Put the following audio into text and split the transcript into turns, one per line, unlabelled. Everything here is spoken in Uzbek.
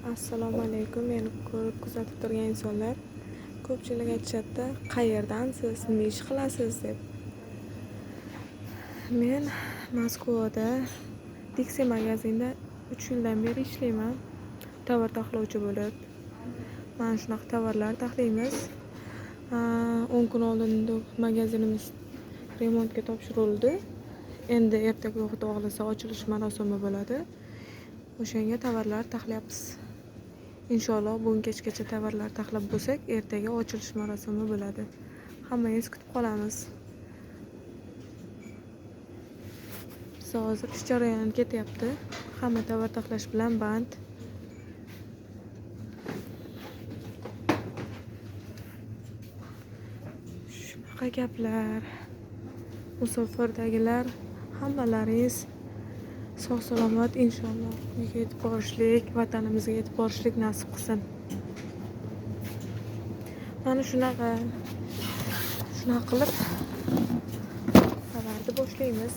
Assalomu alaykum. Meni ko'rib kuzatib turgan insonlar ko'pchilik aytishadi, qayerdansiz, nima ish qilasiz deb. Men Moskvada Dixie magazinda 3 yildan beri ishlayman. Tovar taxlovchi bo'lib. Mana shunaqa tovarlar taxlaymiz. 10 kun oldin magazinimiz remontga topshirildi. Endi ertaga Xudo xohlasa ochilish marosimi bo'ladi. O'shanga tovarlar taxlayapmiz. Inshaalloh bugun kechgacha tovarlar taxlab bo'lsak, ertaga ochilish marosimi bo'ladi. Hammangiz kutib qolamiz. Biz hozir ish jarayoni ketyapti. Hamma tovar taxlash bilan band. Shunaqa gaplar. Musofirdagilar hammalaringiz sog' salomat inshaalloh uyga yetib borishlik, vatanimizga yetib borishlik nasib qilsin. Mana shunaqa qilib xabarni boshlaymiz.